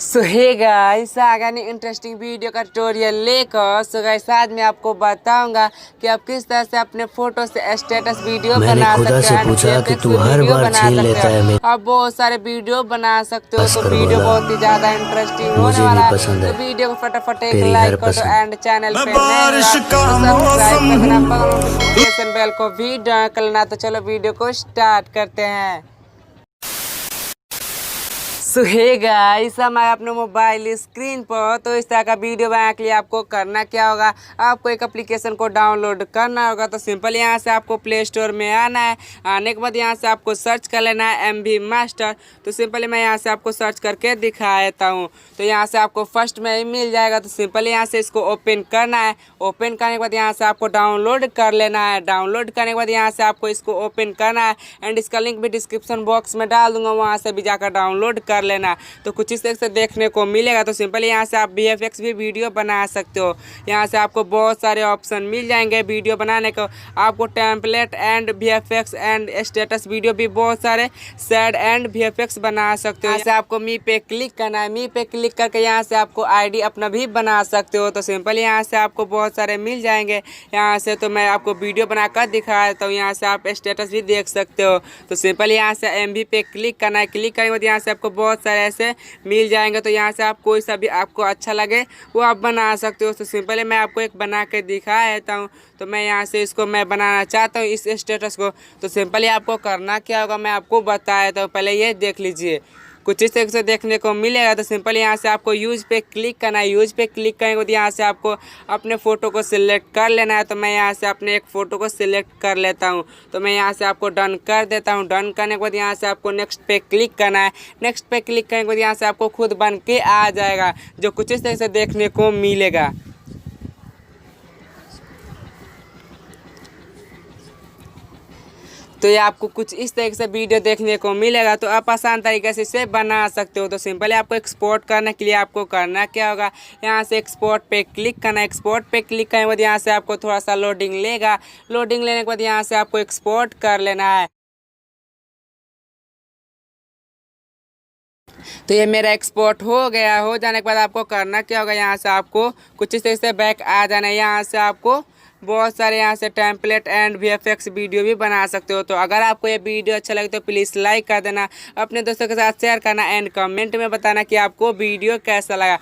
सो hey guys आ गया interesting video का tutorial लेकर। सो गाइस आज मैं आपको बताऊंगा कि आप किस तरह से अपने फोटो से स्टेटस वीडियो बना सकते हो। पूछा कि तू हर बार छीन लेता है मेरे। आप बहुत सारे वीडियो बना सकते हो। तो वीडियो बोला, बहुत ही ज्यादा इंटरेस्टिंग होने मुझे वाला भी पसंद है। है तो वीडियो को फटाफट एक तेरी लाइक हर कर दो पसंद। एंड चैनल पे नए हो तो सब्सक्राइब कर देना, बगल में नोटिफिकेशन बेल को भी डन कर लेना। तो चलो वीडियो को स्टार्ट करते हैं। सो हे गाइस हम आए अपने मोबाइल स्क्रीन पर। तो इस तरह का वीडियो बनाने के लिए आपको करना क्या होगा, आपको एक एप्लीकेशन को डाउनलोड करना होगा। तो सिंपल यहाँ से आपको प्ले स्टोर में आना है। आने के बाद यहाँ से आपको सर्च कर लेना है MV मास्टर। तो सिंपली मैं यहाँ से आपको सर्च करके दिखा देता हूँ। तो यहाँ से आपको फर्स्ट में ही मिल जाएगा। तो सिंपली यहाँ से इसको ओपन करना है। ओपन करने के बाद यहाँ से आपको डाउनलोड कर लेना है। डाउनलोड करने के बाद यहाँ से आपको इसको ओपन करना है एंड इसका लिंक भी डिस्क्रिप्शन बॉक्स में डाल दूंगा, वहाँ से भी जाकर डाउनलोड कर लेना। तो कुछ इस तरह से देखने को मिलेगा। तो सिंपली यहाँ से आप VFX भी वीडियो बना सकते हो। यहाँ से आपको बहुत सारे ऑप्शन मिल जाएंगे वीडियो बनाने को। आपको template and VFX and status video भी बहुत सारे सैड एंड VFX बना सकते हो। यहाँ से आपको मी पे क्लिक करना है। मी पे क्लिक करके यहाँ से आपको ID अपना भी बना सकते हो। तो सिंपली यहाँ से आपको बहुत सारे मिल जाएंगे। यहाँ से तो मैं आपको वीडियो बनाकर दिखा देता हूँ। यहाँ से आप स्टेटस भी देख सकते हो। तो सिंपली यहाँ से MV पे क्लिक करना है। क्लिक करने के बाद यहाँ से आपको बहुत सारे ऐसे मिल जाएंगे। तो यहाँ से आप कोई सा भी आपको अच्छा लगे वो आप बना सकते हो। तो सिंपली मैं आपको एक बना के दिखा देता हूँ। तो मैं यहाँ से इसको मैं बनाना चाहता हूँ इस स्टेटस को। तो सिंपली आपको करना क्या होगा मैं आपको बता देता हूँ। पहले ये देख लीजिए, कुछ इस तरह से देखने को मिलेगा। तो सिंपल यहाँ से आपको यूज़ पे क्लिक करना है। यूज़ पे क्लिक करने के बाद यहाँ से आपको अपने फ़ोटो को सिलेक्ट कर लेना है। तो मैं यहाँ से अपने एक फ़ोटो को सिलेक्ट कर लेता हूँ। तो मैं यहाँ से आपको डन कर देता हूँ। डन करने के बाद यहाँ से आपको नेक्स्ट पे क्लिक करना है। नेक्स्ट पे क्लिक करने के बाद यहाँ से आपको खुद बन के आ जाएगा, जो कुछ इस तरह से देखने को मिलेगा। तो ये आपको कुछ इस तरीके से वीडियो देखने को मिलेगा। तो आप आसान तरीके से इसे बना सकते हो। तो सिंपली आपको एक्सपोर्ट करने के लिए आपको करना क्या होगा, यहाँ से एक्सपोर्ट पे क्लिक करना है। एक्सपोर्ट पे क्लिक करने के बाद यहाँ से आपको थोड़ा सा लोडिंग लेगा। लोडिंग लेने के बाद यहाँ से आपको एक्सपोर्ट कर लेना है। तो ये मेरा एक्सपोर्ट हो गया। हो जाने के बाद आपको करना क्या होगा, यहाँ से आपको कुछ इस तरह से बैक आ जाना है। यहाँ से आपको बहुत सारे यहाँ से टेम्पलेट एंड VFX वीडियो भी बना सकते हो। तो अगर आपको ये वीडियो अच्छा लगे तो प्लीज़ लाइक कर देना, अपने दोस्तों के साथ शेयर करना एंड कमेंट में बताना कि आपको वीडियो कैसा लगा।